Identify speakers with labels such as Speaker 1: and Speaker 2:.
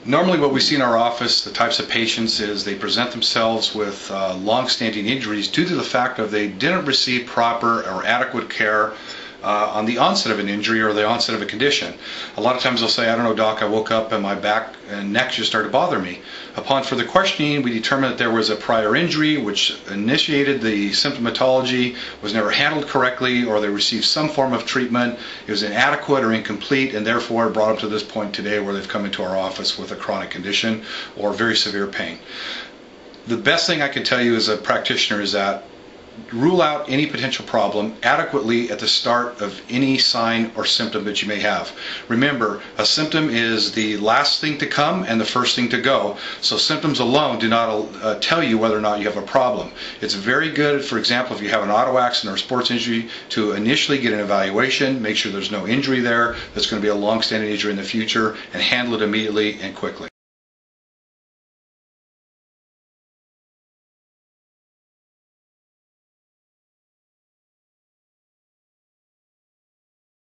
Speaker 1: Normally what we see in our office, the types of patients, is they present themselves with long-standing injuries due to the fact that they didn't receive proper or adequate care on the onset of an injury or the onset of a condition. A lot of times they'll say, I don't know, doc, I woke up and my back and neck just started to bother me. Upon further questioning, we determined that there was a prior injury which initiated the symptomatology, was never handled correctly, or they received some form of treatment. It was inadequate or incomplete, and therefore brought them to this point today where they've come into our office with a chronic condition or very severe pain. The best thing I can tell you as a practitioner is that rule out any potential problem adequately at the start of any sign or symptom that you may have. Remember, a symptom is the last thing to come and the first thing to go, so symptoms alone do not tell you whether or not you have a problem. It's very good, for example, if you have an auto accident or a sports injury, to initially get an evaluation, make sure there's no injury there that's going to be a long-standing injury in the future, and handle it immediately and quickly.